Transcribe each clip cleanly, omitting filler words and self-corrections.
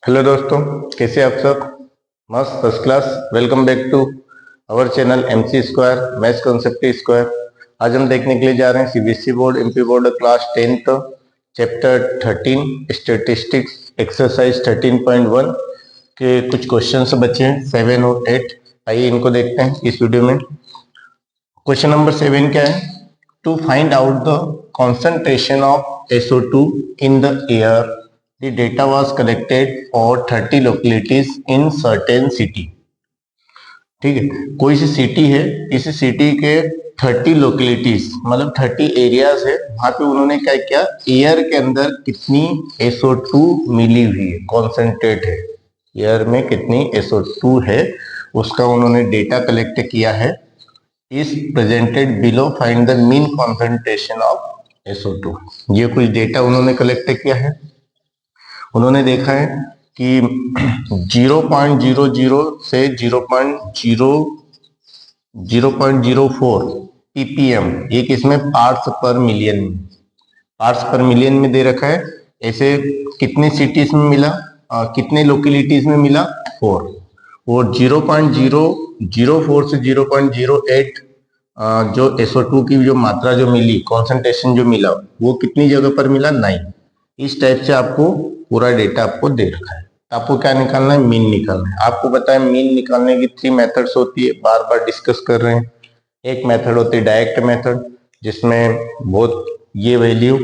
Hello दोस्तों, कैसे आप सब? मस्त, first class. Welcome back to our channel MC square maths concept square. आज हम देखने के लिए जा रहे हैं CBSE board MP board class 10th chapter 13 statistics exercise 13.1 के कुछ क्वेश्चंस बचे हैं 7 और 8। आइए इनको देखते हैं इस वीडियो में। क्वेश्चन नंबर 7 क्या है? To find out the concentration of SO2 in the air the data was collected for 30 localities in certain city। ठीक है, कोई सी सिटी है, इस सिटी के 30 लोकेलिटीज मतलब 30 एरियाज है, वहां पे उन्होंने क्या किया, एयर के अंदर कितनी SO2 मिली हुई है, कॉन्सेंट्रेट है, एयर में कितनी SO2 है उसका उन्होंने डेटा कलेक्ट किया है। Is presented below, find the mean concentration of SO2। ये कुछ डेटा उन्होंने कलेक्ट किया है। उन्होंने देखा है कि 0.00 से 0.04 ppm, ये किसमें, पार्ट्स पर मिलियन में, पार्ट्स पर मिलियन में दे रखा है। ऐसे कितने सिटीज में मिला, कितने लोकेलिटीज में मिला, 4। और 0.004 से 0.08 जो SO2 की जो मात्रा जो मिली, कॉन्सेंट्रेशन जो मिला, वो कितनी जगह पर मिला, 9। इस टाइप से आपको पूरा डेटा आपको दे रखा है। आपको क्या निकालना है, मीन निकालना है। आपको पता है मीन निकालने की 3 मेथड्स होती है, बार बार डिस्कस कर रहे हैं। एक मेथड होती है डायरेक्ट मेथड, जिसमें बहुत ये वैल्यू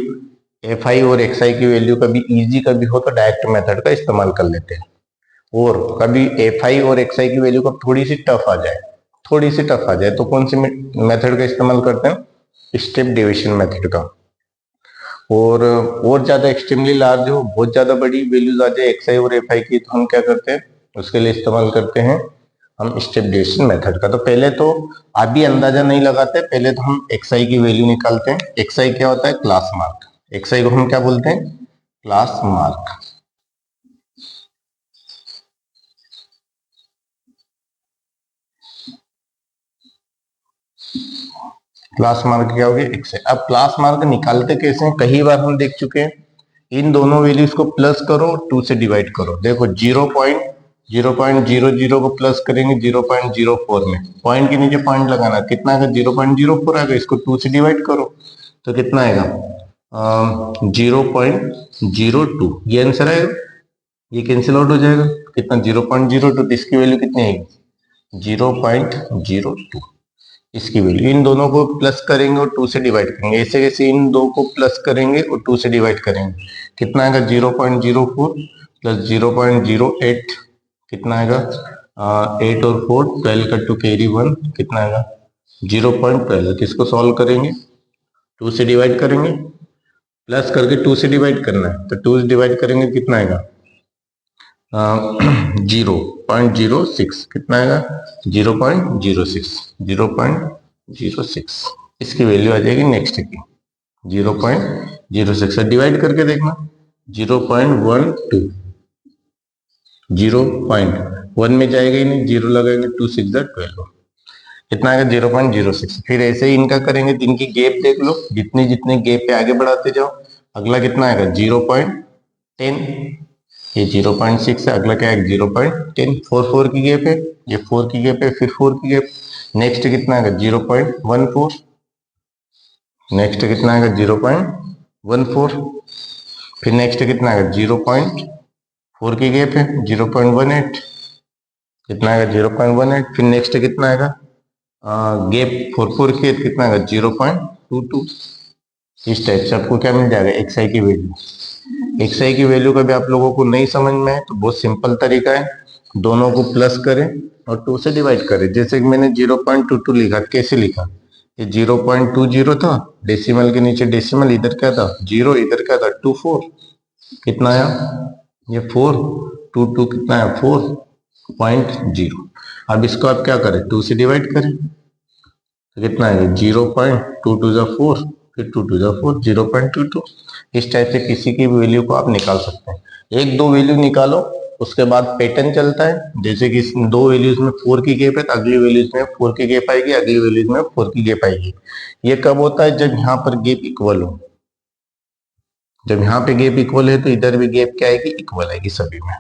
FI और XI की वैल्यू कभी इजी कभी हो तो डायरेक्ट मेथड का इस्तेमाल कर लेते हैं, और कभी FI और XI की वैल्यू कब थोड़ी सी टफ आ जाए, थोड़ी सी टफ आ जाए तो कौन सी मेथड का इस्तेमाल करते हैं, स्टेप डिविजन मेथड का। और ज्यादा एक्सट्रीमली लार्ज हो, बहुत ज्यादा बड़ी वैल्यूज आ जाए XI और FI की, तो हम क्या करते हैं, उसके लिए इस्तेमाल करते हैं हम स्टेप डिविजन मेथड का। तो पहले तो अभी अंदाजा नहीं लगाते, पहले तो हम XI की वैल्यू निकालते हैं। XI क्या होता है, क्लास मार्क। XI को हम क्या बोलते हैं, क्लास मार्क। क्लास मार्क क्या हो गया, XI। अब क्लास मार्क निकालते कैसे हैं, कई बार हम देख चुके हैं। इन दोनों वैल्यूज को प्लस करो, 2 से डिवाइड करो। देखो 0.000 को प्लस करेंगे 0.04 में, पॉइंट के नीचे पॉइंट लगाना, कितना आएगा, 0.04 आएगा। इसको 2 से डिवाइड करो तो कितना आएगा, 0.02। ये आंसर आएगा, ये कैंसिल आउट हो जाएगा, कितना, 0.02। तो इसकी वैल्यू कितनी आएगी, 0.02। इसकी वैल्यू, इन दोनों को प्लस करेंगे और 2 से डिवाइड करेंगे, ऐसे कैसे इन दो को प्लस करेंगे और 2 से डिवाइड करेंगे, कितना आएगा, 0.04 प्लस 0.08, कितना आएगा, 8 और 4 12 का 2 कैरी 1, कितना आएगा, 0.12। किसको सॉल्व करेंगे, 2 से डिवाइड करेंगे, प्लस करके 2 से डिवाइड करना है, तो 2 से डिवाइड करेंगे कितना आएगा, 0.06, कितना आएगा, 0.06। इसकी वैल्यू आ जाएगी नेक्स्ट की 0.06। डिवाइड करके देखना, 0.12, 0.1 में जाएगा ही नहीं, 0 लगाएंगे, 2 6 12, कितना आएगा, 0.06। फिर ऐसे ही इनका करेंगे, इनकी गैप देख लो, जितनी जितनी गैप पे आगे बढ़ाते जाओ। अगला कितना आएगा, 0.10, ये 0.6 है, अगला क्या है, 0.10। 4 की गैप है, ये 4 की गैप है, फिर 4 की गैप। नेक्स्ट कितना आएगा, 0.14। नेक्स्ट कितना आएगा, 0.14। फिर नेक्स्ट कितना आएगा, 0.4 की गैप है, 0.18, कितना आएगा, 0.18। फिर नेक्स्ट कितना आएगा, गैप 4 की है, कितना आएगा, 0.22। इस टाइप से आपको क्या मिल जाएगा, XI की वैल्यू। XI की वैल्यू कभी आप लोगों को नहीं समझ में आए तो बहुत सिंपल तरीका है, दोनों को प्लस करें और 2 से डिवाइड करें। जैसे कि मैंने 0.22 लिखा, कैसे लिखा, ये 0.20 था, डेसिमल के नीचे डेसिमल, इधर क्या था 0, इधर क्या था 24, कितना आया, ये 4, 22 कितना है, 4.0। अब इसको आप क्या करें, 2 से डिवाइड करें तो कितना है, 0.22 फिर 2 4, 0.22। इस टाइप से किसी की वैल्यू को आप निकाल सकते हैं। एक दो वैल्यू निकालो, उसके बाद पैटर्न चलता है, जैसे कि दो वैल्यूज में 4 की गैप है तो अगली वैल्यूज में 4 की गैप आएगी, अगली वैल्यूज में 4 की गैप आएगी। ये कब होता है, जब यहाँ पर गैप इक्वल हो। जब यहाँ पे गैप इक्वल है तो इधर भी गैप क्या आएगी, इक्वल आएगी सभी में।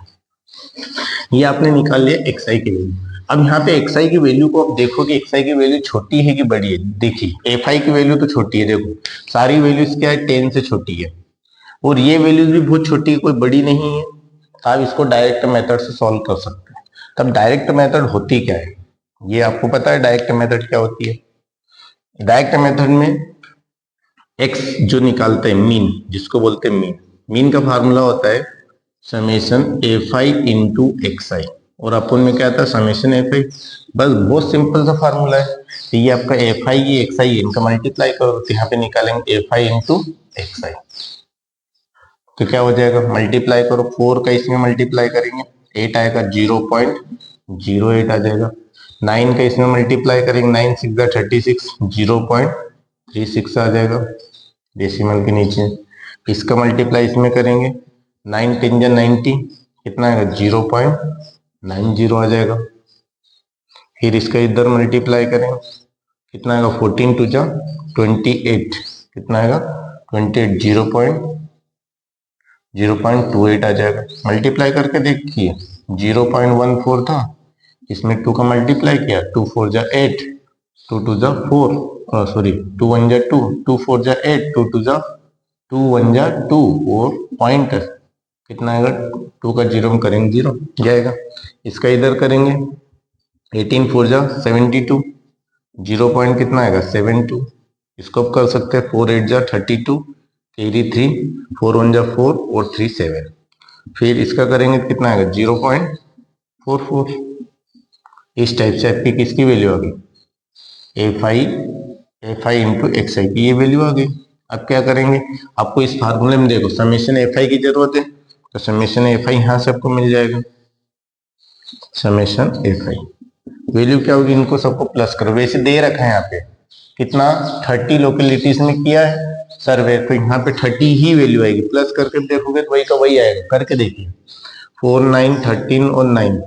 ये आपने निकाल लिया xi की वैल्यू। अब यहाँ पे xi की वैल्यू को आप देखो कि xi की वैल्यू छोटी है कि बड़ी है। देखिए fi की वैल्यू तो छोटी है, देखो सारी वैल्यूज क्या है 10 से छोटी है, और ये वैल्यूज भी बहुत छोटी है, कोई बड़ी नहीं है। आप इसको डायरेक्ट मेथड से सॉल्व कर सकते हैं। तब डायरेक्ट मेथड होती क्या है, ये आपको पता है डायरेक्ट मेथड क्या होती है। डायरेक्ट मेथड में x जो निकालते हैं मीन, जिसको बोलते हैं मीन, मीन का फार्मूला होता है समेशन fi इंटू xi, और अपन में क्या आता है समेशन fi। बस बहुत सिंपल सा फार्मूला है। तो ये आपका fi ये xi इनका मल्टीप्लाई करो, तो यहाँ पे निकालेंगे fi इंटू xi, तो क्या हो जाएगा मल्टीप्लाई करो, 4 का इसमें मल्टीप्लाई करेंगे 8 आएगा, 0.08 आ जाएगा। 9 का इसमें मल्टीप्लाई करेंगे 9 6 36, 0.36 आ जाएगा डेसिमल के नीचे। इसका मल्टीप्लाई इसमें करेंगे 9 10 जा 90, कितना आएगा 0.90 आ जाएगा। फिर इसका इधर मल्टीप्लाई करेंगे, कितना आएगा 14 2 जा 28, कितना आएगा 28, 0.28 आ जाएगा। मल्टीप्लाई करके देखिए 0.14 था, इसमें 2 का मल्टीप्लाई किया, 2 4 जा 8, 2 2 जा 4, सॉरी 2 1 जा 2, 2 4 जा 8, 2 2 जा 2 1 जा 2, और पॉइंट कितना आएगा 2 का 0 में करेंगे 0 जाएगा। इसका इधर करेंगे 18 4 जा 72, 0 पॉइंट कितना आएगा 72। इसको कर सकते हैं 4 8 जा 32, कैरी 3, 4 1 जा 4 और 3 7। फिर इसका करेंगे कितना आएगा 0.44। इस टाइप से आपकी किसकी वैल्यू आ गई fi इंटू xi की ये वैल्यू आ गई। अब क्या करेंगे, आपको इस फार्मूले में देखो समेशन fi की जरूरत है, तो समेशन fi यहाँ से आपको मिल जाएगा। समेशन fi वैल्यू क्या होगी, इनको सबको प्लस करो, वैसे दे रखा है यहाँ पे कितना 30 लोकेलिटीज में किया है सर्वे, तो यहाँ पे 30 ही वैल्यू आएगी, प्लस करके देखोगे तो वही का वही आएगा। करके देखिए 4 9 13 और 9,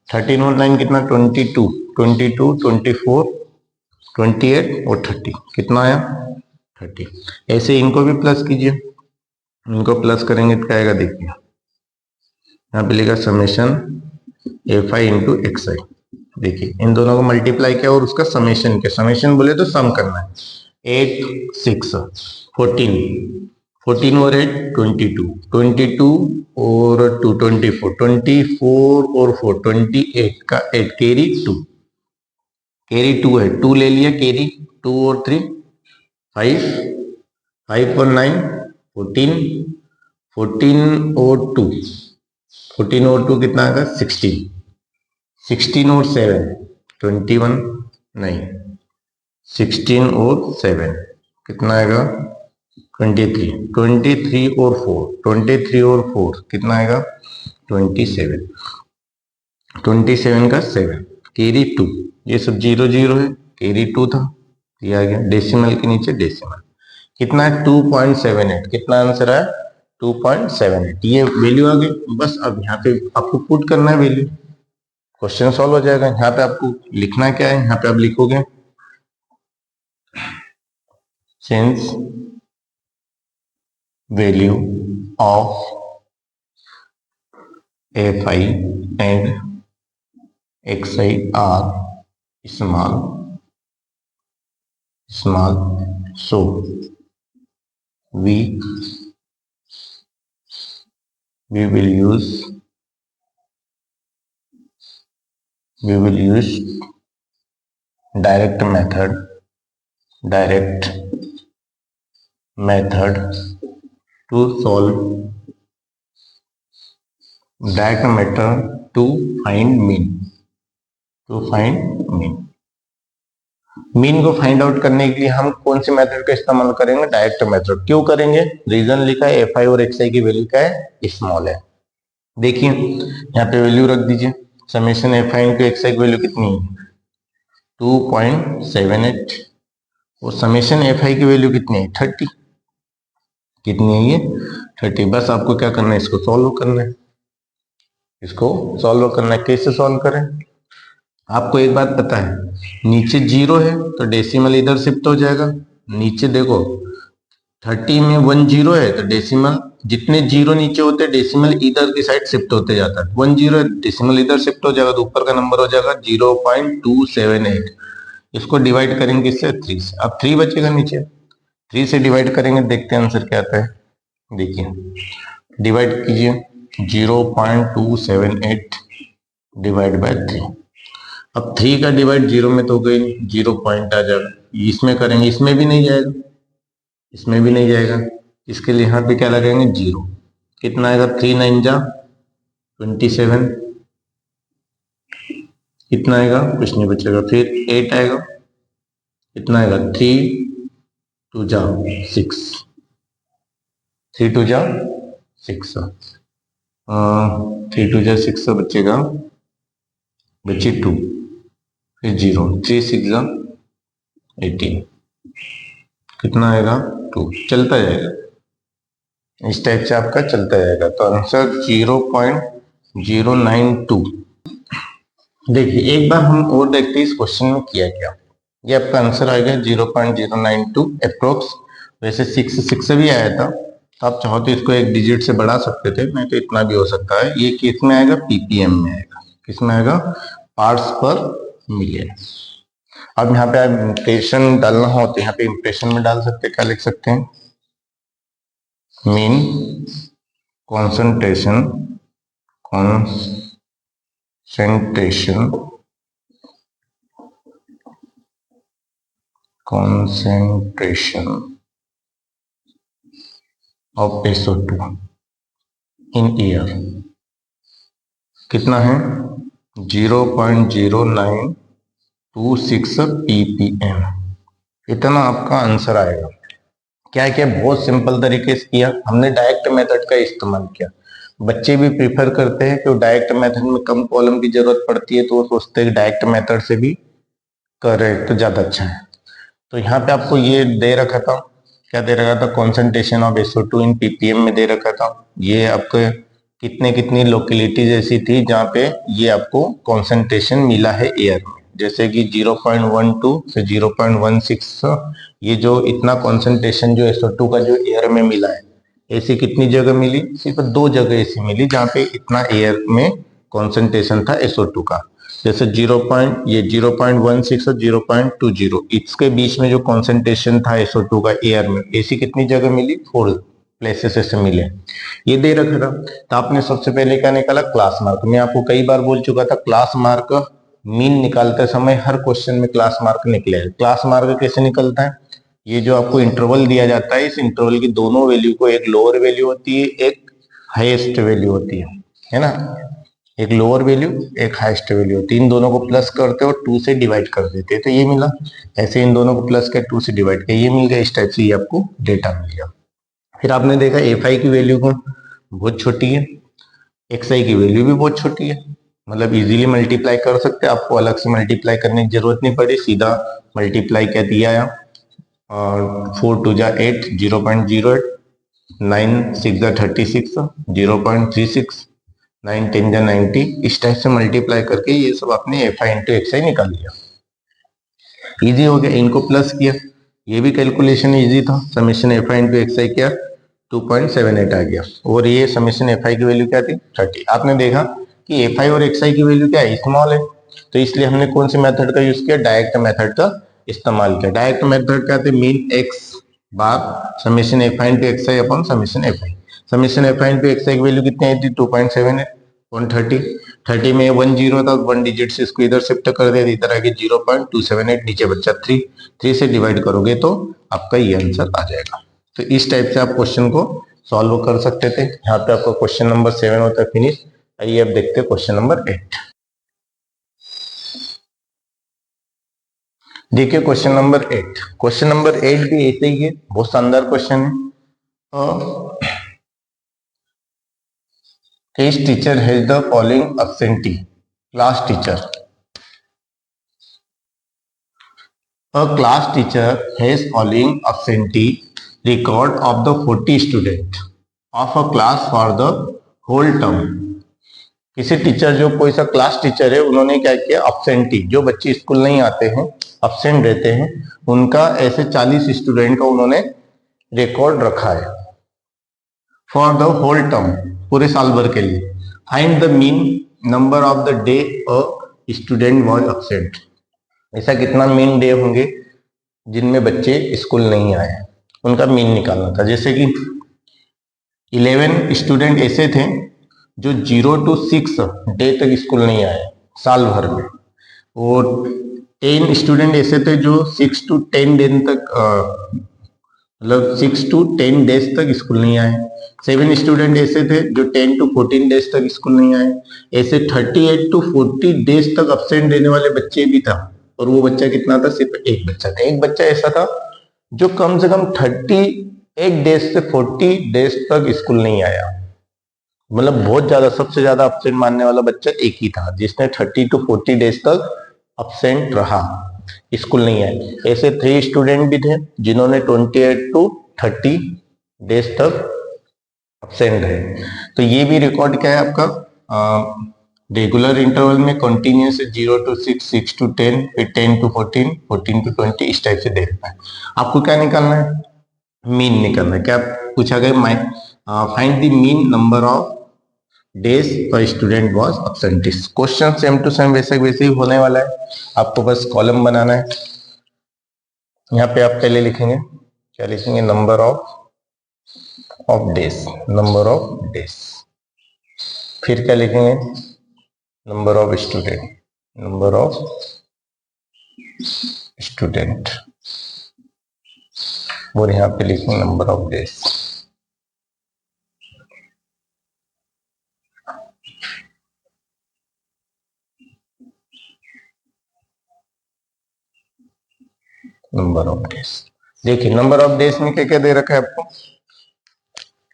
13 और 9 कितना 22, 22 24 28 और 30, कितना आया 30। ऐसे इनको भी प्लस कीजिए, इनको प्लस करेंगे तो क्या आएगा देखिए, यहाँ पे लिखा समेशन fi इंटू xi। देखिए इन दोनों को मल्टीप्लाई किया और उसका समेशन किया, समेशन बोले तो सम करना है। 8 6 14, 14 और 8 22, 22 और 2 24, 24 और 4 28 का 8 कैरी 2, कैरी 2 है 2 ले लिया कैरी, 2 और 3 5, 5 और 9 14, 14 और 2, 14 और 2 कितना आएगा 16, 16 और 7 21, नहीं 16 और 7 कितना आएगा 23, 23 और 4, 23 और 4 कितना आएगा 27, 27 का 7 कैरी 2, ये सब 0 0 है, कैरी 2 था, ये आ गया डेसिमल के नीचे डेसिमल, कितना है 2.78, कितना आंसर है 2.78, ये वैल्यू आ गई। बस अब यहाँ पे आपको पुट करना है वैल्यू, क्वेश्चन सॉल्व हो जाएगा। यहाँ पे आपको लिखना क्या है, यहाँ पे आप लिखोगे since value of fi and xi are small, so we will use direct method to solve, direct method to find mean, mean को फाइंड आउट करने के लिए हम कौन से मेथड का इस्तेमाल करेंगे, डायरेक्ट मेथड। क्यों करेंगे, रीजन लिखा है fi और xi की वैल्यू क्या है स्मॉल है। देखिए यहाँ पे वैल्यू रख दीजिए, समेशन fi इंटू xi की वैल्यू कितनी है 2.78, और समेशन fi की वैल्यू कितनी है 30, कितनी है ये 30। बस आपको क्या करना है, इसको सॉल्व करना है, इसको सॉल्व करना है। कैसे सॉल्व करें, आपको एक बात पता है, नीचे 0 है तो डेसिमल इधर शिफ्ट हो जाएगा, नीचे देखो 30 में 1 0 है तो डेसिमल जितने जीरो नीचे होते डेसिमल इधर की साइड शिफ्ट होते जाता है। 1 जीरो डेसिमल इधर शिफ्ट हो जाएगा तो ऊपर का नंबर हो जाएगा 0.278। इसको डिवाइड करेंगे इससे 3 से, अब 3 बचेगा नीचे, 3 से डिवाइड करेंगे, देखते हैं आंसर क्या आता है। देखिए डिवाइड कीजिए 0.278 डिवाइड बाय 3। अब 3 का डिवाइड 0 में तो गई 0 पॉइंट आ जाएगा, इसमें करेंगे इसमें भी नहीं जाएगा, इसमें भी नहीं जाएगा, इसके लिए यहाँ पे क्या लगाएंगे 0। कितना आएगा 3 9 जा 27, कितना आएगा कुछ नहीं बचेगा, फिर 8 आएगा, कितना आएगा 3 2 जा 6, 3 2 जा 6, 3 2 जा 6 बचेगा, बची 2, फिर 0, 3 6 जा 18, कितना आएगा 2, चलता जाएगा, इस टाइप से आपका चलता जाएगा। तो आंसर 0.092। देखिए एक बार हम और देखते हैं इस क्वेश्चन में किया क्या। ये आपका आंसर आएगा 0.092 अप्रोक्स। वैसे 6 से भी आया था, तो आप चाहो तो इसको एक डिजिट से बढ़ा सकते थे, नहीं तो इतना भी हो सकता है। ये किस में आएगा, पीपीएम में आएगा, किसमें आएगा, पार्ट्स पर मिलियन। अब यहाँ पे आप इम्प्रेशन डालना हो तो यहाँ पे इम्प्रेशन में डाल सकते हैं, क्या लिख सकते हैं, mean concentration of SO2 in air कितना है 0.0926 ppm। इतना आपका आंसर आएगा। क्या किया, बहुत सिंपल तरीके से किया हमने, डायरेक्ट मेथड का इस्तेमाल किया। बच्चे भी प्रीफर करते हैं कि डायरेक्ट मेथड में कम कॉलम की जरूरत पड़ती है, तो वो सोचते हैं डायरेक्ट मेथड से भी कर रहे तो ज्यादा अच्छा है। तो यहाँ पे आपको ये दे रखा था, क्या दे रखा था, concentration of SO2 in ppm में दे रखा था। ये आपके कितनी लोकेलिटीज ऐसी थी जहाँ पे ये आपको कॉन्सेंट्रेशन मिला है एयर में, जैसे कि 0.12 से 0.16। ये जो इतना कॉन्सेंट्रेशन जो SO2 का जो एयर में मिला है, ऐसी कितनी जगह मिली, सिर्फ 2 जगह ऐसी मिली जहाँ पे इतना एयर में कॉन्सेंट्रेशन था SO2 का। जैसे 0.16 और 0.20, इसके बीच में जो कॉन्सेंट्रेशन था SO2 का एयर में, ऐसी कितनी जगह मिली, 4 प्लेसेस ऐसे मिले। ये दे रखा था, तो आपने सबसे पहले क्या निकाला, क्लास मार्क। मैं आपको कई बार बोल चुका था, क्लास मार्क मीन निकालते समय हर क्वेश्चन में क्लास मार्क निकलेगा। क्लास मार्क कैसे निकलता है, ये जो आपको इंटरवल दिया जाता है, इस इंटरवल की दोनों वैल्यू को, एक लोअर वैल्यू होती है, एक हाईएस्ट वैल्यू होती है ना, एक लोअर वैल्यू एक हाईएस्ट वैल्यू होती है, इन दोनों को प्लस करते और 2 से डिवाइड कर देते, तो ये मिला। ऐसे इन दोनों को प्लस कर 2 से डिवाइड किया, ये मिल गया। इस टाइप से ये आपको डेटा मिल गया। फिर आपने देखा FI की वैल्यू को बहुत छोटी है, XI की वैल्यू भी बहुत छोटी है, मतलब इजीली मल्टीप्लाई कर सकते हैं, आपको अलग से मल्टीप्लाई करने की जरूरत नहीं पड़ी, सीधा मल्टीप्लाई क्या दिया है, और 4 2 जा 8, 0.08, 9 6 जा 36, 0.36, 9 10 जा 90। इस टाइप से मल्टीप्लाई करके ये सब आपने FI इंटू XI निकाल लिया। इजी हो गया, इनको प्लस किया, ये भी कैलकुलेशन इजी था। समेशन FI इंटू XI किया, 2.78 आ गया, और ये समेशन FI की वैल्यू क्या थी, 30। आपने देखा कि FI और XI की वैल्यू क्या है, स्मॉल है, तो इसलिए हमने कौन से मेथड का यूज किया, डायरेक्ट मेथड का इस्तेमाल किया। डायरेक्ट मेथड क्या थे, mean x bar summation FI into XI upon summation FI। Summation FI into XI की वैल्यू कितनी आई थी, 2.7 130। 30 में 1 जीरो था, 1 डिजिट से इसको इधर शिफ्ट कर दिया, इधर आगे 0.278, नीचे बच्चा 3, 3 से डिवाइड करोगे तो आपका ये आंसर आ जाएगा। तो इस टाइप से आप क्वेश्चन को सॉल्व कर सकते थे। यहाँ पे आपका क्वेश्चन नंबर 7 होता है फिनिश। आइए अब देखते हैं क्वेश्चन नंबर 8। देखिए क्वेश्चन नंबर 8। क्वेश्चन नंबर 8 भी ऐसे ही है, बहुत शानदार क्वेश्चन है। Each teacher has the following absentee. Class teacher. A class teacher has following absentee record of the 40 student of a class for the whole term. किसी teacher, जो कोई सा क्लास टीचर है, उन्होंने क्या किया, absentee, जो बच्चे स्कूल नहीं आते हैं, absent रहते हैं, उनका ऐसे 40 स्टूडेंट का उन्होंने रिकॉर्ड रखा है फॉर द होल टर्म, पूरे साल भर के लिए। Find the mean number of the day a student was absent. ऐसा कितना मीन डे होंगे जिनमें बच्चे स्कूल नहीं आए, उनका मीन निकालना था। जैसे कि 11 स्टूडेंट ऐसे थे जो 0 to 6 डे तक स्कूल नहीं आए साल भर में, और 10 स्टूडेंट ऐसे थे जो 6 to 10 दिन तक मतलब 6 to 10 डेज तक स्कूल नहीं आए। 7 स्टूडेंट ऐसे थे जो 10 to 14 डेज तक स्कूल नहीं आए। ऐसे 38 to 40 डेज तक अब्सेंट रहने वाले बच्चे भी था, और वो बच्चा कितना था? सिर्फ एक बच्चा था। एक बच्चा ऐसा था जो कम से कम 38 डेज से 40 डेज तक स्कूल नहीं आया। मतलब बहुत ज्यादा, सबसे ज्यादा अब्सेंट मानने वाला बच्चा एक ही था जिसने 30 to 40 डेज तक अब्सेंट रहा, स्कूल नहीं आए। ऐसे 3 स्टूडेंट भी थे जिन्होंने 28 to 30 डेज तक अब्सेंट रहे। तो ये भी रिकॉर्ड क्या है आपका? रेगुलर इंटरवल में कंटिन्यूस 0 to 6, 6 to 10, फिर 10 to 14, 14 to 20, इस टाइप से देखना है। आपको क्या निकालना है? मीन निकालना है। क्या पूछा गया? Find the mean number of days per student was absent is. Question same to same वैसे वैसे ही होने वाला है, आपको बस कॉलम बनाना है। यहाँ पे आप पहले लिखेंगे, क्या लिखेंगे? Number of days, number of days. फिर क्या लिखेंगे? Number of student, number of student, और यहाँ पे लिखेंगे number of days. Number of days. देखिए नंबर ऑफ डेज में क्या क्या दे रखा है आपको?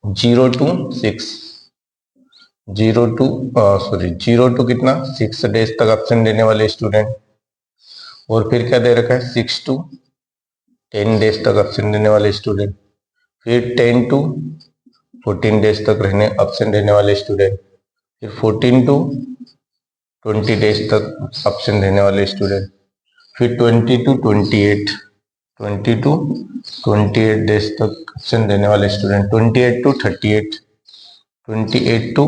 0 to 6, 0 to कितना? 6 डेज तक एब्सेंट रहने वाले स्टूडेंट। और फिर क्या दे रखा है? 6 to 10 डेज तक एब्सेंट रहने वाले स्टूडेंट। फिर 10 to 14 डेज तक एब्सेंट रहने वाले स्टूडेंट। फिर 14 to 20 डेज तक एब्सेंट रहने वाले स्टूडेंट। फिर 20 to 28, 20 to 28 डेज तक एब्सेंट रहने वाले स्टूडेंट। 28 to 38, 28 to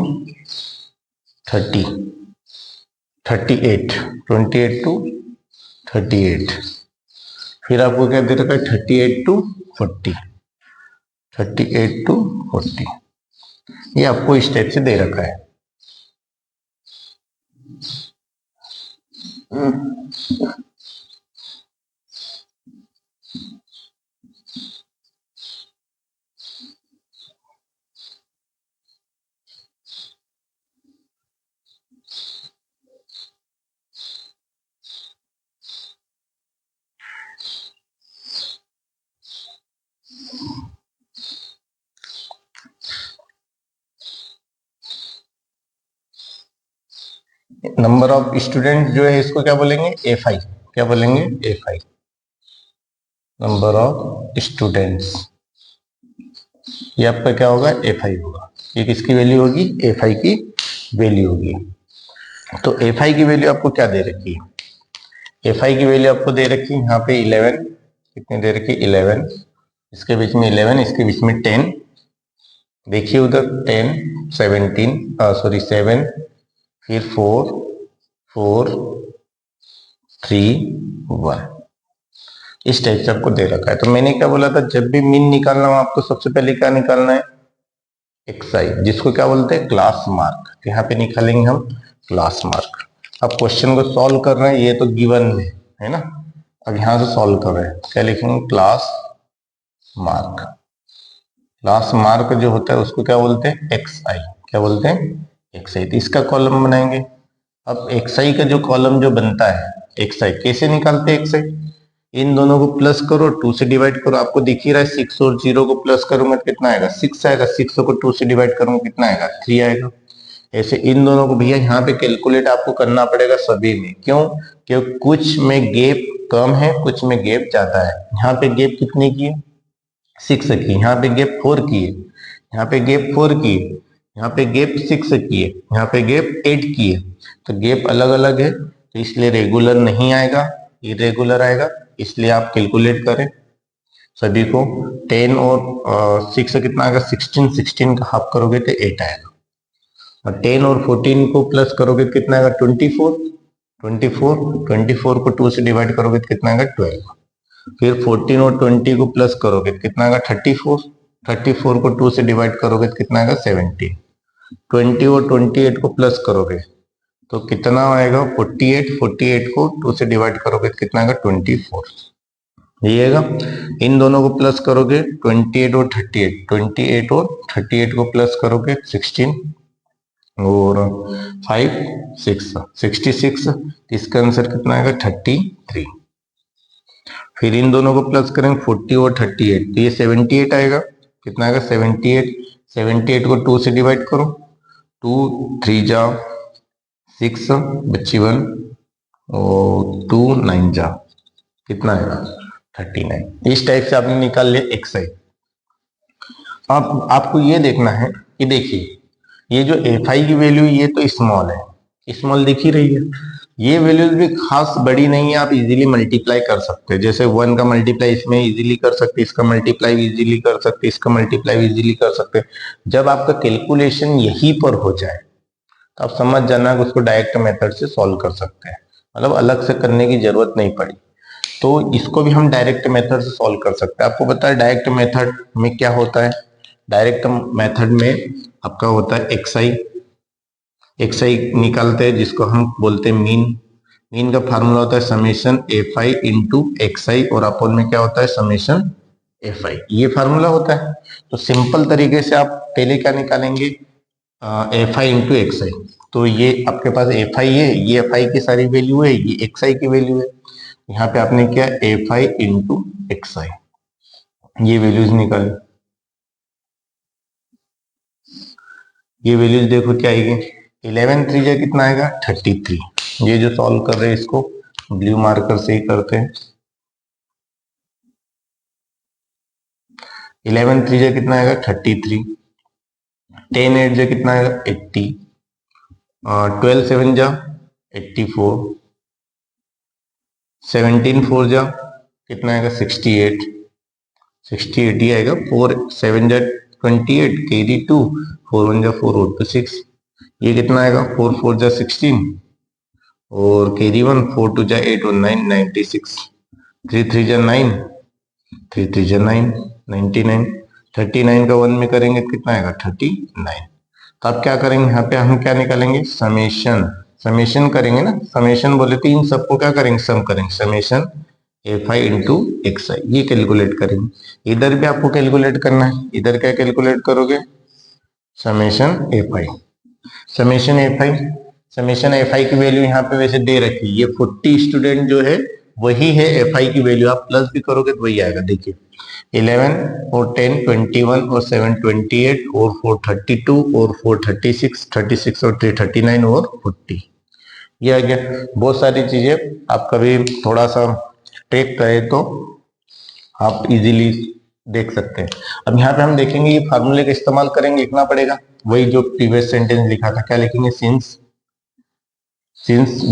30, 38, 28 to 38। फिर आपको क्या दे रखा है? 38 to 40, 38 to 40। ये आपको इस टाइप से दे रखा है। नंबर ऑफ स्टूडेंट जो है इसको क्या बोलेंगे? F_I। क्या बोलेंगे? F_I, number of students. ये आपका क्या होगा? F_I होगा। ये किसकी वैल्यू होगी? F_I की वैल्यू होगी। तो F_I की वैल्यू आपको क्या दे रखी है? F_I की वैल्यू आपको दे रखी है यहाँ पे 11, कितने दे रखी? 11, इसके बीच में 11, इसके बीच में 10। देखिए उधर 10, 7, फिर 4, 4, 3, 1, इस टाइप से आपको दे रखा है। तो मैंने क्या बोला था? जब भी मीन निकालना हो आपको सबसे पहले क्या निकालना है? XI, जिसको क्या बोलते हैं? Class mark. यहाँ पे निकालेंगे हम क्लास मार्क। अब क्वेश्चन को सॉल्व कर रहे हैं, ये तो गिवन है ना। अब यहां से सॉल्व कर रहे हैं, क्या लिखेंगे? Class mark. क्लास मार्क जो होता है उसको क्या बोलते हैं? XI। क्या बोलते हैं? XI। तो इसका कॉलम बनाएंगे। अब XI का जो कॉलम जो बनता है, XI कैसे निकालते हैं? XI इन दोनों को प्लस करो, 2 से डिवाइड करो। आपको दिख ही रहा है 6 और 0 को प्लस करूंगा तो कितना आएगा? 6 आएगा। 6 को 2 से डिवाइड करूंगा कितना आएगा? 3 आएगा। ऐसे इन दोनों को भैया यहाँ पे कैलकुलेट आपको करना पड़ेगा सभी में। क्यों? क्योंकि कुछ में गैप कम है, कुछ में गैप ज्यादा है। यहाँ पे गैप कितने की है? 6 की। यहाँ पे गैप 4 की है। यहाँ पे गैप 4 की है। यहाँ पे गैप 6 की है। यहाँ पे गैप 8 की है। तो गैप अलग अलग है, तो इसलिए रेगुलर नहीं आएगा, इरेगुलर आएगा। इसलिए आप कैलकुलेट करें। सभी को 10 और 6 कितना आएगा 16, 16 का हाफ करोगे तो 8 आएगा, और 10 और 14 को प्लस करोगे तो कितना आएगा 24, 24, 24 को 2 से डिवाइड करोगे तो कितना आएगा 12, फिर 14 और 20 को प्लस करोगे तो कितना आएगा 34, 34 को 2 से डिवाइड करोगे तो कितना आएगा 17, 20 और 28 को प्लस करोगे तो कितना आएगा 48, 48 को 2 से डिवाइड करोगे तो कितना आएगा 24, ये आएगा। इन दोनों को प्लस करोगे 28 और 38, 28 और 38 को प्लस करोगे 16 और 5 6 66, इसका आंसर कितना आएगा 33। फिर इन दोनों को प्लस करेंगे 40 और 38, तो ये 78 आएगा, कितना आएगा 78, 78 को 2 से डिवाइड करो, 2 3 जा 6 बच्ची 1 और 2 9 जा कितना आएगा 39। इस टाइप से आपने निकाल लिया एक्साइज। अब आपको ये देखना है कि देखिए ये जो एफ आई की वैल्यू ये तो स्मॉल है, स्मॉल दिख ही रही है, ये वैल्यूज भी खास बड़ी नहीं है, आप इजीली मल्टीप्लाई कर सकते हैं, जैसे 1 का मल्टीप्लाई इसमें इजीली कर सकते हैं, इसका मल्टीप्लाई इजीली कर सकते हैं, इसका मल्टीप्लाई इजीली कर सकते हैं। जब आपका कैलकुलेशन यहीं पर हो जाए तो आप समझ जाना कि उसको डायरेक्ट मेथड से सॉल्व कर सकते हैं, मतलब अलग से करने की जरूरत नहीं पड़ी। तो इसको भी हम डायरेक्ट मेथड से सॉल्व कर सकते हैं। आपको पता है डायरेक्ट मेथड में क्या होता है, डायरेक्ट मेथड में आपका होता है एक्सआई, एक्सआई निकालते हैं जिसको हम बोलते हैं मीन, मीन का फार्मूला होता है summation f i into XI, और अपोन में क्या होता है समेशन एफ आई, ये फार्मूला होता है। तो सिंपल तरीके से आप पहले क्या निकालेंगे एफ आई इंटू एक्सआई, तो ये आपके पास एफ आई है, ये एफ आई की सारी वैल्यू है, ये एक्सआई की वैल्यू है, यहाँ पे आपने क्या एफ आई इंटू एक्सआई, ये वैल्यूज निकाली, ये वैल्यूज देखो क्या आएगी 11 3 जा कितना आएगा 33। ये जो सॉल्व कर रहे हैं इसको ब्लू मार्कर से ही करते हैं। 11 3 जा कितना आएगा 33, 10 8 जा कितना आएगा 80, 12 7 जा 84, 17 4 जा कितना आएगा 68, 68 ही आएगा, 4 7 जा 28 कैरी 2, 4 1 जा 4 और 2 6, ये कितना आएगा 4 4 जा 16 और कैरी 1, 4 2 जा 8 और 9 96, 3 3 जा 9, 3 3 जा 9 99, 39 का 1 में करेंगे तो कितना आएगा 39। तो अब क्या करेंगे यहाँ पे हम क्या निकालेंगे समेशन, समेशन करेंगे ना, समेशन बोले तो इन सबको क्या करेंगे सम करेंगे, summation f i into x i, ये कैलकुलेट करेंगे। इधर भी आपको कैलकुलेट करना है, इधर क्या कैलकुलेट करोगे समेशन एफ आई, समेशन एफ आई, समेशन एफ आई की वैल्यू यहाँ पे वैसे दे रखी है, ये 40 स्टूडेंट जो है वही है एफ आई की वैल्यू, आप प्लस भी करोगे तो वही आएगा। देखिए 11 और 10 21 और 7 28 और 4 32 और 4 36, 36 और 3 39 और 40, ये आ गया। बहुत सारी चीजें आप कभी थोड़ा सा ट्रेक करें तो आप इजीली देख सकते हैं। अब यहाँ पे हम देखेंगे ये फार्मूले का इस्तेमाल करेंगे, लिखना पड़ेगा वही जो प्रीवियस सेंटेंस लिखा था, क्या लिखेंगे since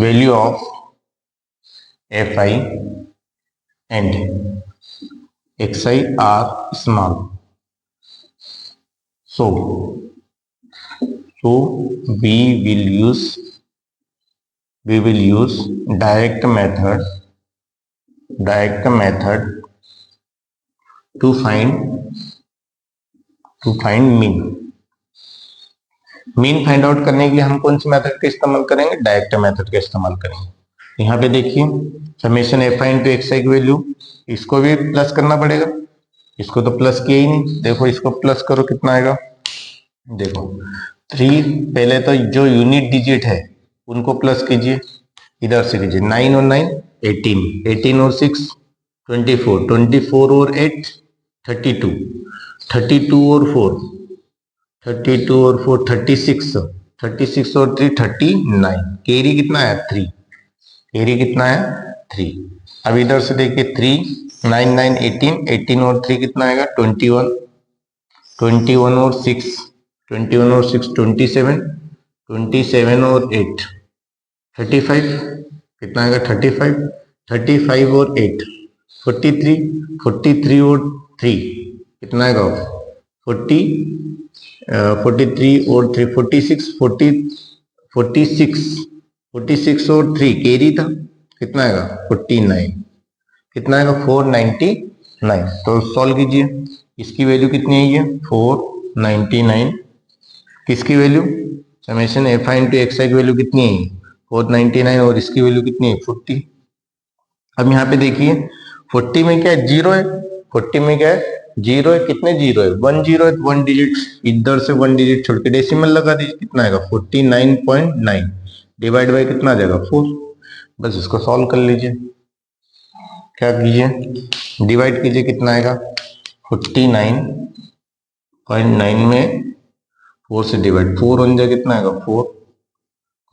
value of F I and x I R small, so we will use direct method to find mean find out करने के लिए हम कौन सी मेथड का इस्तेमाल करेंगे, डायरेक्ट मेथड का इस्तेमाल करेंगे। यहाँ पे देखिए summation f i into x i की वैल्यू, इसको भी प्लस करना पड़ेगा, इसको तो प्लस किया ही नहीं, देखो इसको प्लस करो कितना आएगा, देखो 3 पहले तो जो यूनिट डिजिट है उनको प्लस कीजिए, इधर से कीजिए 9 और 9 18, 18 और 6 24, 24 और 8 32, 32 और 4 32 और 4 36, 36 और 3 39, कैरी कितना है 3, कैरी कितना है 3। अब इधर से देखिए 3 9 9 18, 18 और 3 कितना आएगा 21, 21 और 6 21 और 6 27, 27 और 8 35, कितना आएगा 35, 35 और 8 43, 43 और 3 कितना आएगा? 43 और 3 46, 46 और 3 कैरी था, कितना आएगा? 49, कितना आएगा? 499। तो सॉल्व कीजिए, इसकी वैल्यू कितनी है? ये 499, किसकी value? Summation f i into x i की वैल्यू कितनी है? 499, और इसकी वैल्यू कितनी है? 40। अब यहाँ पे देखिए 40 में क्या है? जीरो है। 40 में क्या है? जीरो है। कितने जीरो है? 1 जीरो है, 1 डिजिट इधर से 1 डिजिट छोड़ के डेसिमल लगा दीजिए, कितना आएगा? 49.9 डिवाइड बाई कितना आ जाएगा? 4। बस इसको सॉल्व कर लीजिए। क्या कीजिए? डिवाइड कीजिए, कितना आएगा? 49.9 में 4 से डिवाइड, 4 हो जाए कितना आएगा? 4,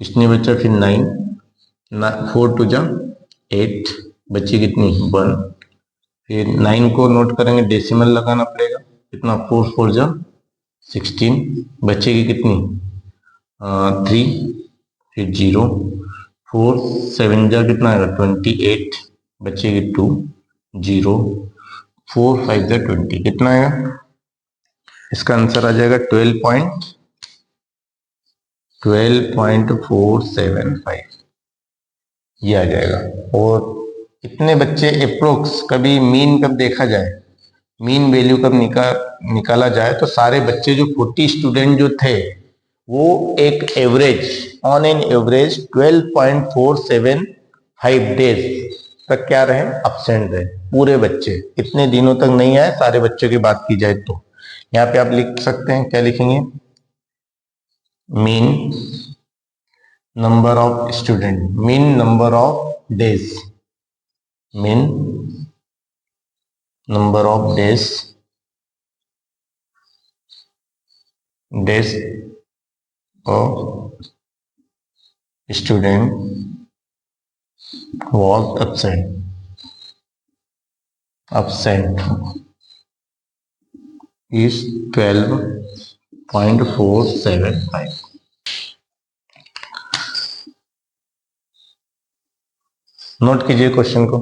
कुछ नहीं बचा, फिर 9, 4 टू जा 8, बची कितनी? 1। फिर 9 को नोट करेंगे, डेसिमल लगाना पड़ेगा, कितना? 4 4 जा 16, बचेगी कितनी? 3, फिर 0, 4 7 जा कितना आएगा? 28, बचेगी 2, 0, 4 5 जा 20, कितना आएगा? इसका आंसर आ जाएगा 12.475, ये आ जाएगा। और इतने बच्चे अप्रोक्स, कभी मीन कब देखा जाए, मीन वैल्यू कब निकाला जाए, तो सारे बच्चे जो 40 स्टूडेंट जो थे वो एक average, on an average 12.475 days तक क्या रहे? अब्सेंट रहे। पूरे बच्चे इतने दिनों तक नहीं आए, सारे बच्चों की बात की जाए तो। यहाँ पे आप लिख सकते हैं, क्या लिखेंगे? Mean number of student, mean number of days, mean number of days of student was absent is 12.475। Note कीजिए क्वेश्चन को,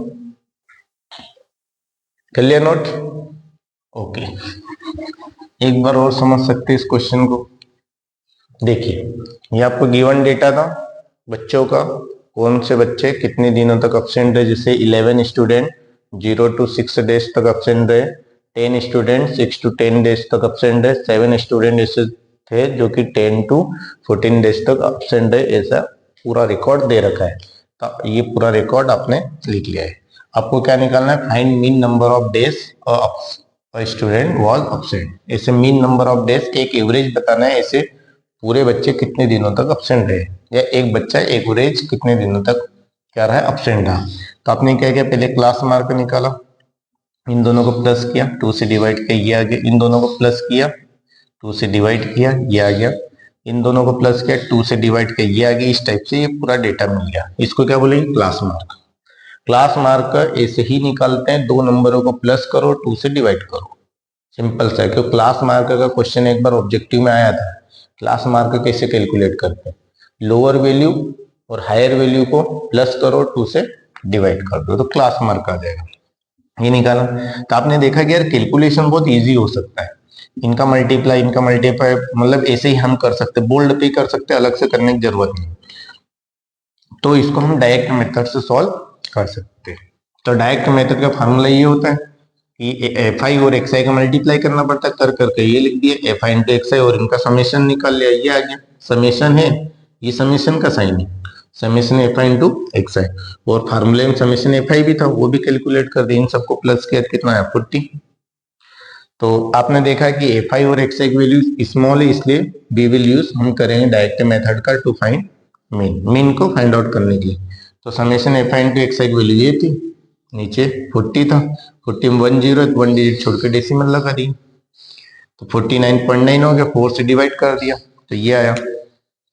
कर लिया नोट? ओके, एक बार और समझ सकते हैं इस क्वेश्चन को। देखिए, ये आपको गिवन डेटा था बच्चों का, कौन से बच्चे कितने दिनों तक अब्सेंट रहे, जैसे 11 स्टूडेंट 0 to 6 डेज तक अब्सेंट रहे, 10 स्टूडेंट 6 to 10 डेज तक अब्सेंट रहे, 7 स्टूडेंट ऐसे थे जो कि 10 to 14 डेज तक अब्सेंट रहे, ऐसा पूरा रिकॉर्ड दे रखा है। तो ये पूरा रिकॉर्ड आपने लिख लिया है। आपको क्या निकालना है? Find mean number of days student was absent. ऐसे मीन नंबर ऑफ डेज, एक एवरेज बताना है, ऐसे पूरे बच्चे कितने दिनों तक अब्सेंट रहे, या एक बच्चा एवरेज कितने दिनों तक क्या रहा है? अब्सेंट रहा। तो आपने क्या किया? पहले क्लास मार्क निकाला, इन दोनों को प्लस किया, 2 से डिवाइड किया, ये आ गया। इन दोनों को प्लस किया, 2 से डिवाइड किया, ये आ गया। इन दोनों को प्लस किया, 2 से डिवाइड किया, ये आ गया। इस टाइप से ये पूरा डेटा मिल गया। इसको क्या बोलेंगे? Class mark. क्लास मार्क ऐसे ही निकालते हैं, दो नंबरों को प्लस करो, 2 से डिवाइड करो, सिंपल सा। क्योंकि क्लास मार्क का क्वेश्चन एक बार ऑब्जेक्टिव में आया था। क्लास मार्क कैसे कैलकुलेट करते हैं? लोअर वैल्यू और हायर वैल्यू को प्लस करो, 2 से डिवाइड कर दो, तो क्लास मार्क आ जाएगा। ये निकाला। तो आपने देखा कि यार कैलकुलेशन बहुत इजी हो सकता है, इनका मल्टीप्लाई मतलब ऐसे ही हम कर सकते, बोल्ड पे कर सकते, अलग से करने की जरूरत नहीं। तो इसको हम डायरेक्ट मेथड से सॉल्व कर सकते हैं। तो डायरेक्ट मेथड का फार्मूला ये होता है कि एफ आई और एक्स आई का मल्टीप्लाई करना पड़ता है, कर करके ये लिख दिया F i into x i, और इनका समेशन निकाल लिया, ये आ गया। समेशन है, ये समेशन का साइन है, summation f i into x i. और फार्मूले में समेशन एफ आई भी था, वो भी कैलकुलेट कर दिया, इन सबको प्लस किया, कितना है? 40। तो आपने देखा कि एफ आई और एक्स आई की वैल्यू स्मॉल है, इसलिए वी विल यूज, हम करेंगे डायरेक्ट मेथड का टू फाइंड मीन, मीन को फाइंड आउट करने के लिए। तो summation f i into x i की वैल्यू ये थी, नीचे 40 था, 40 में 1 0, 1 डिजिट छोड़ के डेसिमल लगा दी, तो 49.9 हो गया, 4 से डिवाइड कर दिया, तो ये आया।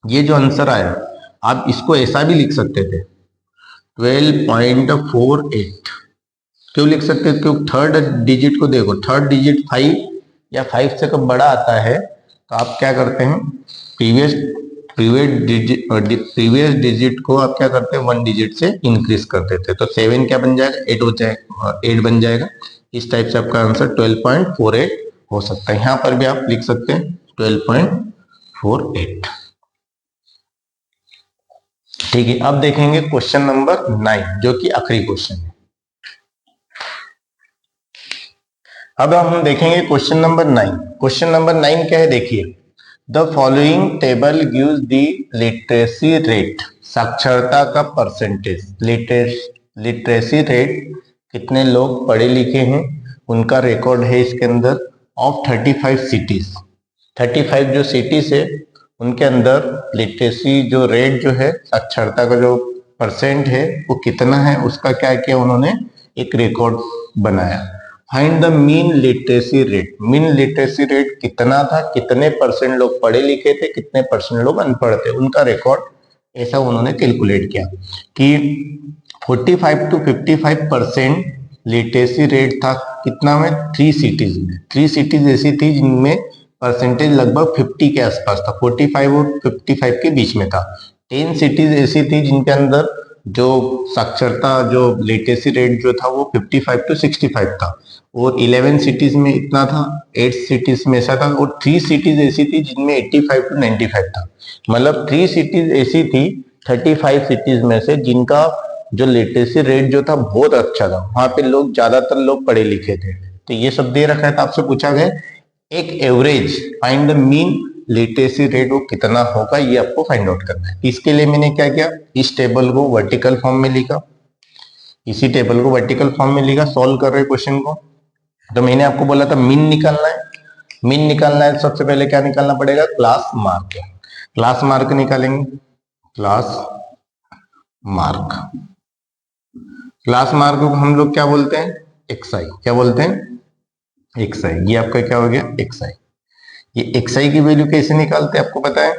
ये जो आंसर आया, आप इसको ऐसा भी लिख सकते थे 12.48। क्यों लिख सकते थे? क्योंकि थर्ड डिजिट को देखो, थर्ड डिजिट 5 या 5 से कब बड़ा आता है, तो आप क्या करते हैं, प्रीवियस प्रीवियस डिजिट को आप क्या करते हैं, 1 डिजिट से इंक्रीज कर देते हैं। तो 7 क्या बन जाएगा, 8 हो जाएगा, 8 बन जाएगा। इस टाइप से आपका आंसर 12.48 हो सकता है। यहां पर भी आप लिख सकते हैं 12.48। ठीक है, अब देखेंगे क्वेश्चन नंबर 9 जो कि आखिरी क्वेश्चन है। अब हम देखेंगे क्वेश्चन नंबर 9। क्वेश्चन नंबर 9 क्या है, देखिए, the following table gives the literacy rate, साक्षरता का परसेंटेज। लिटरेसी रेट, कितने लोग पढ़े लिखे हैं, उनका रिकॉर्ड है इसके अंदर, ऑफ 35 सिटीज। 35 जो सिटीज है उनके अंदर लिटरेसी जो रेट जो है, साक्षरता का जो परसेंट है वो कितना है, उसका क्या किया उन्होंने, एक रिकॉर्ड बनाया। Find the mean literacy rate, mean literacy rate कितना था, कितने परसेंट लोग पढ़े लिखे थे, कितने परसेंट लोग अनपढ़ थे, उनका रिकॉर्ड ऐसा उन्होंने कैलकुलेट किया कि 45 to 55% लिटरेसी रेट था कितना में, 3 सिटीज में। 3 सिटीज ऐसी थी जिनमें परसेंटेज लगभग 50 के आसपास था, 45 और 55 के बीच में था। 10 सिटीज ऐसी थी जिनके अंदर जो साक्षरता जो लिटरेसी रेट जो था वो 55 to 65 था, और 11 सिटीज में इतना था, 8 सिटीज में ऐसा था, और 3 सिटीज ऐसी थी जिनमें 85 to 95 था। मतलब 3 सिटीज ऐसी थी 35 सिटीज में से जिनका जो लिटरेसी रेट जो था बहुत अच्छा था, वहां पे लोग ज्यादातर लोग पढ़े लिखे थे। तो ये सब दे रखा है, तो आपसे पूछा गया एक average find the mean literacy rate वो कितना होगा, ये आपको फाइंड आउट करना है। इसके लिए मैंने क्या किया, इस टेबल को वर्टिकल फॉर्म में लिखा, इसी टेबल को वर्टिकल फॉर्म में लिखा, सॉल्व कर रहे क्वेश्चन को। तो मैंने आपको बोला था मीन निकालना है, मीन निकालना है सबसे पहले क्या निकालना पड़ेगा, क्लास मार्क। क्लास मार्क निकालेंगे, क्लास मार्क। क्लास मार्क को हम लोग क्या बोलते हैं, एक्सआई। क्या बोलते हैं, एक्सआई। ये आपका क्या हो गया, एक्सआई। ये एक्सआई की वैल्यू कैसे निकालते हैं आपको पता है,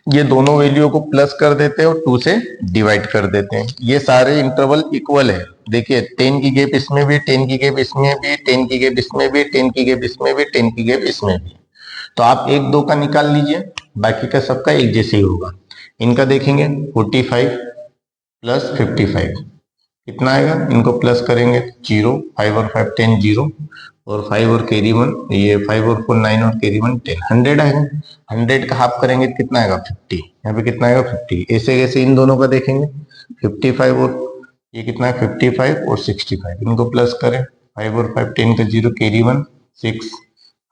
ये दोनों वैल्यू को प्लस कर देते हैं और 2 से डिवाइड कर देते हैं। ये सारे इंटरवल इक्वल है, देखिए 10 की गैप इसमें भी, 10 की गैप इसमें भी, 10 की गैप इसमें भी, 10 की गैप इसमें भी, 10 की गैप इसमें भी। तो आप 1 2 का निकाल लीजिए, बाकी का सबका एक जैसे ही होगा। इनका देखेंगे 45 प्लस 55 कितना आएगा, इनको प्लस करेंगे 0, 5 और 5 10 0, और 5 और कैरी 1, ये 5 और 4 9 और कैरी 1 10, 100 आएगा। 100 का हाफ करेंगे कितना आएगा, 50। यहाँ पे कितना आएगा, 50। ऐसे कैसे इन दोनों का देखेंगे, 55 और ये कितना है, 55 और 65, इनको प्लस करें, 5 और 5 10 का 0, कैरी 1 6,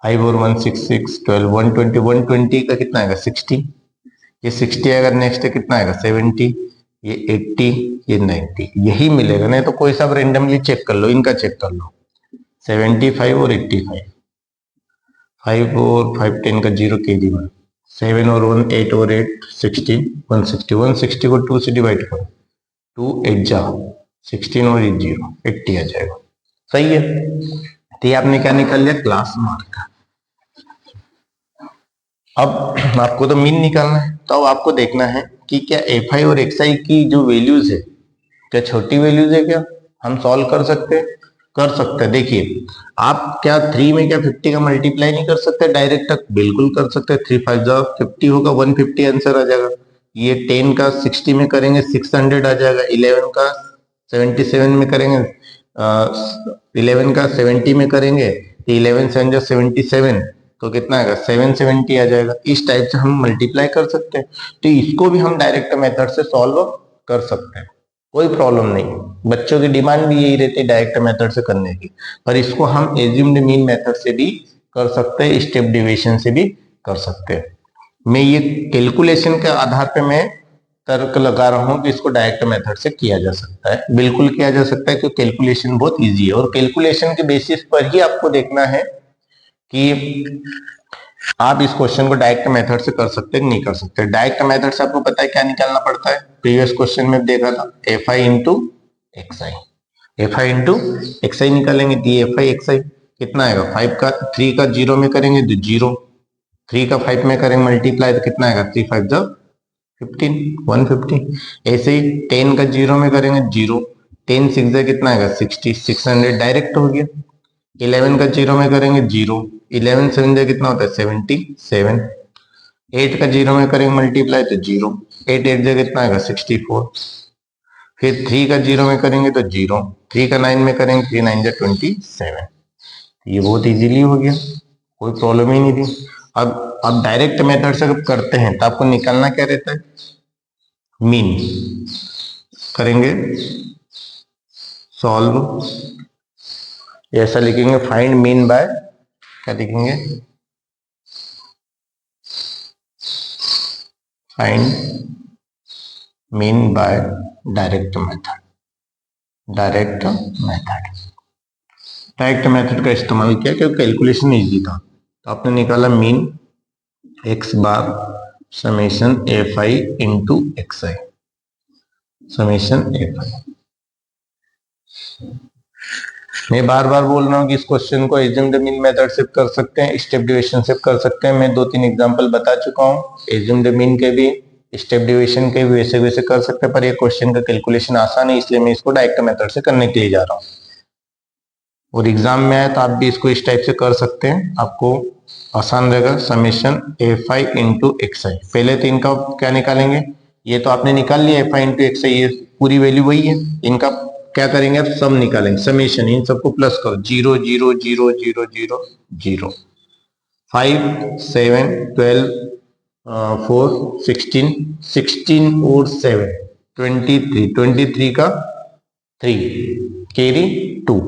5 और 1 6 6 12 120, 120 का कितना आएगा, 60। ये 60 आएगा, नेक्स्ट कितना आएगा, 70, ये 80, ये 90, यही मिलेगा। नहीं तो कोई सा रेंडमली चेक कर लो, इनका चेक कर लो, 75 और 85, 5 और 5 10 का 0 कैरी 1, 7 और 1 8 और 8 16, 160, 160 को 2 से डिवाइड करो, 2 8 जा 16 और 8 0 80 आ जाएगा। सही है, तो ये आपने क्या निकाल लिया, क्लास मार्क। अब आपको तो मीन निकालना है, तो अब आपको देखना है कि क्या एफ आई और एक्स आई की जो वैल्यूज है क्या छोटी वैल्यूज है, क्या हम सॉल्व कर सकते हैं, कर सकते हैं। देखिए आप क्या 3 में क्या 50 का मल्टीप्लाई नहीं कर सकते डायरेक्ट तक, बिल्कुल कर सकते हैं। 3 5 जा 50 होगा, 150 आंसर आ जाएगा। ये 10 का 60 में करेंगे 600 आ जाएगा, 11 का 77 में करेंगे, 11 का 70 में करेंगे, 11 7 जा 77, तो कितना आएगा, 770 आ जाएगा। इस टाइप से हम मल्टीप्लाई कर सकते हैं। तो इसको भी हम डायरेक्ट मेथड से सॉल्व कर सकते हैं, कोई प्रॉब्लम नहीं। बच्चों की डिमांड भी यही रहती है डायरेक्ट मेथड से करने की, पर इसको हम एज्यूम्ड मीन मेथड से भी कर सकते हैं, स्टेप डिविजन से भी कर सकते हैं। मैं ये कैलकुलेशन के आधार पे मैं तर्क लगा रहा हूं कि इसको डायरेक्ट मेथड से किया जा सकता है, बिल्कुल किया जा सकता है, क्योंकि कैलकुलेशन बहुत ईजी है। और कैलकुलेशन के बेसिस पर ही आपको देखना है कि आप इस क्वेश्चन को डायरेक्ट मेथड से कर सकते हैं नहीं कर सकते। डायरेक्ट मेथड से आपको पता है क्या निकालना पड़ता है, प्रीवियस क्वेश्चन में देखा था, f i into x i, f i into x i निकालेंगे, दी एफ आई एक्स आई कितना आएगा, 5 का 3 का 0 में करेंगे तो 0, 3 का 5 में करेंगे मल्टीप्लाई तो कितना आएगा, 3 5 जा 15, 150। ऐसे ही 10 का 0 में करेंगे 0, 10 6 जा कितना आएगा 60, 600 डायरेक्ट हो गया। 11 का 0 में करेंगे 0, 11 7 जा कितना होता है 77, 8 का 0 में करेंगे मल्टीप्लाई तो 0, 8 8 जगह कितना आएगा 64। फिर 3 का 0 में करेंगे तो 0, 3 का 9 में करेंगे 3 9 जा 27। ये बहुत इजीली हो गया, कोई प्रॉब्लम ही नहीं थी। अब डायरेक्ट मेथड से जब करते हैं तो आपको निकालना क्या रहता है, मीन करेंगे, सॉल्व, ऐसा लिखेंगे फाइंड मीन बाय, क्या लिखेंगे, find mean by direct method. Direct method का इस्तेमाल किया क्योंकि कैलकुलेशन इजी था। तो आपने निकाला mean x bar summation f i into x i, summation f आई। मैं बार बार बोल रहा हूँ कि इस क्वेश्चन को एज्यूम द मीन मेथड से कर सकते हैं, स्टेप डिविजन से कर सकते हैं। मैं 2-3 एग्जांपल बता चुका हूँ, एज्यूम द मीन के भी स्टेप डिविजन के भी वैसे वैसे कर सकते हैं, पर ये क्वेश्चन का कैलकुलेशन आसान है इसलिए मैं इसको डायरेक्ट मेथड से करने के लिए जा रहा हूँ। और एग्जाम में आए तो आप भी इसको इस टाइप से कर सकते हैं, आपको आसान रहेगा। Summation f i into x i, पहले तो इनका क्या निकालेंगे, ये तो आपने निकाल लिया F i into x i, ये पूरी वैल्यू वही है। इनका क्या करेंगे, अब सम निकालेंगे, समेशन, इन सबको प्लस करो, 0 0 0 0 0 0, 5 7 12 4 16 16 और 7 23, 23 का 3 कैरी 2,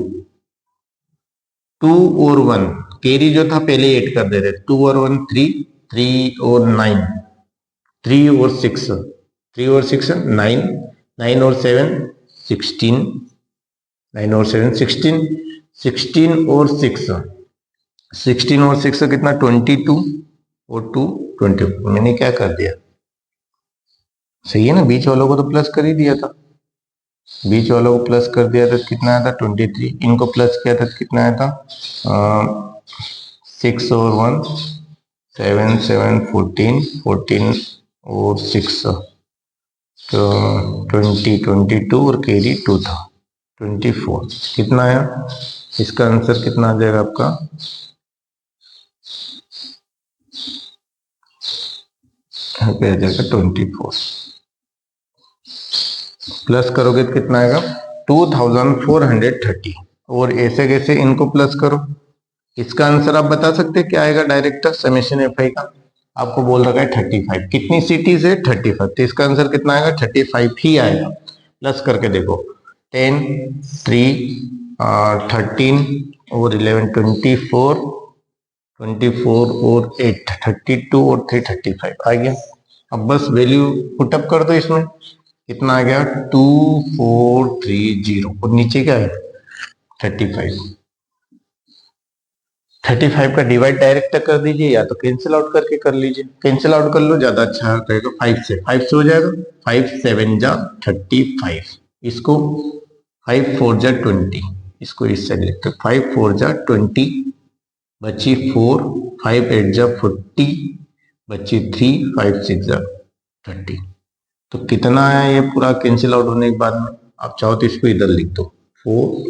2 और 1 कैरी जो था पहले ऐड कर दे रहे, 2 और 1 3, 3 और 9 3 और 6, 3 और 6 9, 9 और 7 16, 9 और 7 16, 16 और 6, 16 और 6 कितना 22 और 2 24। मैंने क्या कर दिया, सही है ना, बीच वालों को तो प्लस कर ही दिया था, बीच वालों को प्लस कर दिया था, कितना आया था 23, इनको प्लस किया था कितना आया था 6 और 1 7 7 14 14 और 6 तो 20 22 और कैरी 2 था 24, कितना आया, इसका आंसर कितना आ जाएगा आपका, यहाँ पे आ जाएगा 24, प्लस करोगे तो कितना आएगा 2430। और ऐसे कैसे इनको प्लस करो, इसका आंसर आप बता सकते हैं क्या आएगा, डायरेक्ट समेशन एफ आई का आपको बोल रखा है 35, कितनी सिटीज है 35, तो इसका आंसर कितना आएगा 35 ही आएगा। प्लस करके देखो 10 3 13 और 11 24 24 और 8 32 और 3 35 आ गया। अब बस वैल्यू पुटअप कर दो, इसमें कितना आ गया 2430 और नीचे क्या है 35, 35 का डिवाइड डायरेक्ट कर दीजिए या तो कैंसिल आउट करके कर लीजिए, कैंसिल आउट कर लो ज्यादा अच्छा रहेगा, 5 से हो जाएगा, 5 7 जा 35, इसको 5 4 जा 20, इसको इस साइड लिखते 5 4 जा 20, बची 4, 5 8 जा 40, बची 3, 5 6 जा 30। तो कितना आया ये पूरा कैंसिल आउट होने के बाद में, आप चाहो तो इसको इधर लिख दो 4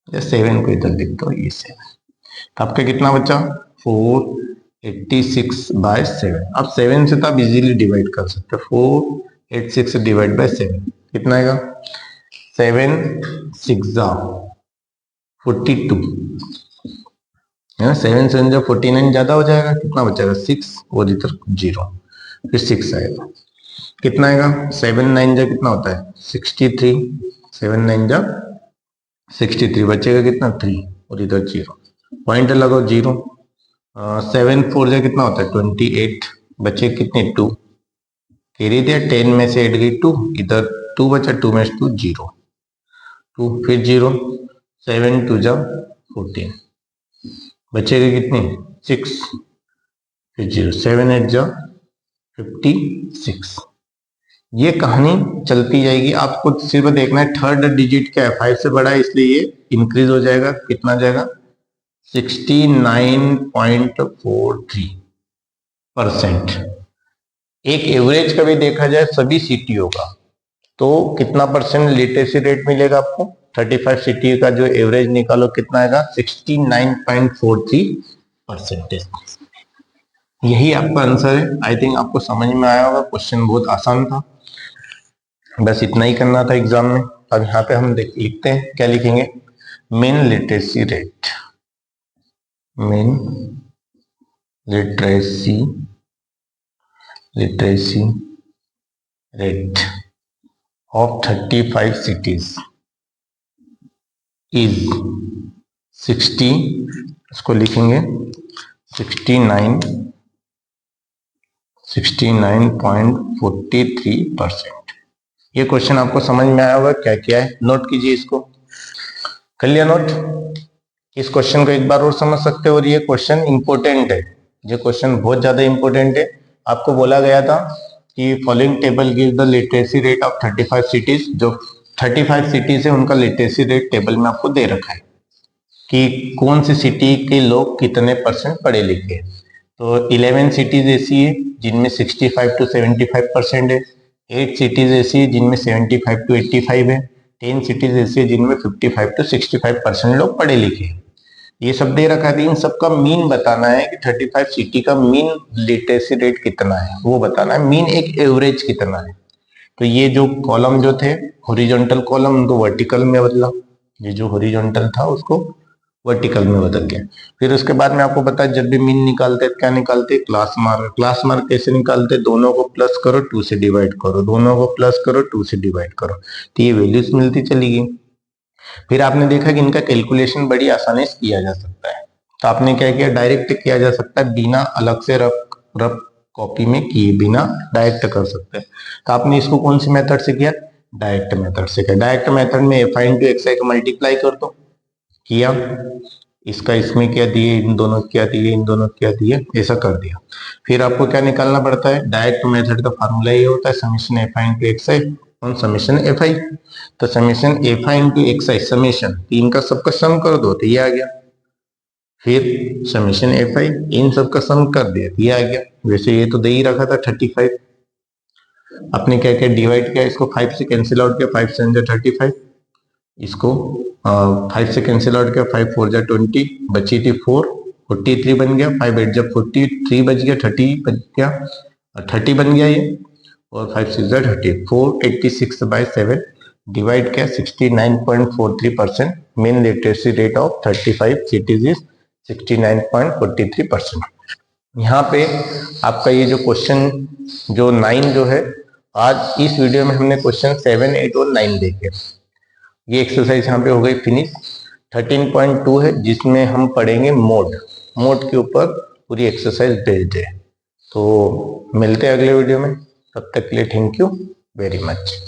या 7 को इधर लिख दो, ये 7, तो आपका कितना बचा 486/7। अब 7 से तो आप इजीली डिवाइड कर सकते हो, 486 डिवाइड बाय 7 कितना आएगा 7 6 जा 42 है ना, 7 7 जा 49 ज्यादा हो जाएगा, कितना बचेगा 6 और इधर 0, फिर 6 आएगा, कितना आएगा 7 9 जा कितना होता है 63, 7 9 जा 63, बचेगा कितना 3 और इधर 0, पॉइंट लगाओ 0, 7 4 जा कितना होता है 28, बचे कितने 2, कैरी दिया 10 में से ऐड गई 2, इधर 2 बचा, 2 में 2 0 2, फिर 0, 7 2 जा 14, बचेगा कितने 6, फिर 0, 7 8 जा 56। ये कहानी चलती जाएगी, आपको सिर्फ देखना है थर्ड डिजिट क्या है, 5 से बड़ा है इसलिए ये इंक्रीज हो जाएगा, कितना जाएगा 69.43%। एक एवरेज का भी देखा जाए सभी सीटीओ का तो कितना परसेंट लिटरेसी रेट मिलेगा आपको, 35 सीटीओ का जो एवरेज निकालो कितना आएगा 69.43%। यही आपका आंसर है। आई थिंक आपको समझ में आया होगा, क्वेश्चन बहुत आसान था, बस इतना ही करना था एग्जाम में। अब यहाँ पे हम लिखते हैं, क्या लिखेंगे, men literacy rate, men literacy rate of 35 cities is 60, इसको लिखेंगे 69.43%। ये क्वेश्चन आपको समझ में आया होगा, क्या क्या है नोट कीजिए इसको। कर लिया नोट? इस क्वेश्चन को एक बार और समझ सकते हो, और ये क्वेश्चन इंपॉर्टेंट है, ये क्वेश्चन बहुत ज्यादा इंपॉर्टेंट है। आपको बोला गया था कि following table give the literacy rate of 35 cities. जो 35 सिटीज है उनका लिटरेसी रेट टेबल में आपको दे रखा है कि कौन सी सिटी के लोग कितने % पढ़े लिखे हैं। तो 11 सिटीज ऐसी है जिनमें 65 to 75% है, 8 सिटीज ऐसी है जिनमें 75 to 85 है, 10 सिटीज ऐसी है जिनमें 55 to 65% लोग पढ़े लिखे हैं। ये सब दे रखा है, इन सबका मीन बताना है कि 35 सिटी का मीन लिटरेसी रेट कितना है, वो बताना है। मीन एक एवरेज कितना है। तो ये जो कॉलम जो थे हॉरिजॉन्टल कॉलम, उनको वर्टिकल में बदला, ये जो हॉरिजॉन्टल था उसको वर्टिकल में बदल गया। फिर उसके बाद में आपको पता है जब भी मीन निकालते क्या निकालते, क्लास मार्क। क्लास मार्क कैसे निकालते, दोनों को प्लस करो 2 से डिवाइड करो, दोनों को प्लस करो 2 से डिवाइड करो, तो ये वैल्यूज मिलती चली गई। फिर आपने देखा कि इनका कैलकुलेशन बड़ी आसानी से किया जा सकता है, तो आपने क्या किया, डायरेक्ट किया जा सकता है, बिना अलग से रफ कॉपी में किए बिना डायरेक्ट कर सकते हैं। तो आपने इसको कौन सी मेथड से किया, डायरेक्ट मेथड से किया। डायरेक्ट मेथड में एफ आई इंटू एक्स आई को मल्टीप्लाई कर दो, किया, इसका इसमें क्या दिए, इन दोनों क्या दिए, इन दोनों क्या दिए, ऐसा कर दिया। फिर आपको क्या निकालना पड़ता है, डायरेक्ट मेथड का फार्मूला ये होता है summation f i into x i on summation f i. तो summation f i into x i, summation इनका सबका सम कर दो तो ये आ गया। फिर समेशन एफ आई इन सबका सम कर दिया तो ये आ गया। वैसे ये तो दे ही रखा था 35, आपने क्या किया, डिवाइड किया, इसको 5 से कैंसिल आउट किया, 5 से 35, इसको 5 से कैंसिल आउट किया, 5 4 जा 20, बची थी 4, 43 बन गया, 5 8 जब 43 बच गया, 30 बच गया, 30 बन गया ये, और 5 6 जा 30, 486/7 डिवाइड किया, 69.43%। Men literacy rate of 35 cities is 69.43%। यहाँ पे आपका ये जो क्वेश्चन जो 9 जो है, आज इस वीडियो में हमने क्वेश्चन 7 8 और 9 देखे। ये एक्सरसाइज यहाँ पे हो गई फिनिश। 13.2 है जिसमें हम पढ़ेंगे मोड के ऊपर पूरी एक्सरसाइज बेस्ड है। तो मिलते हैं अगले वीडियो में, तब तक के लिए थैंक यू वेरी मच।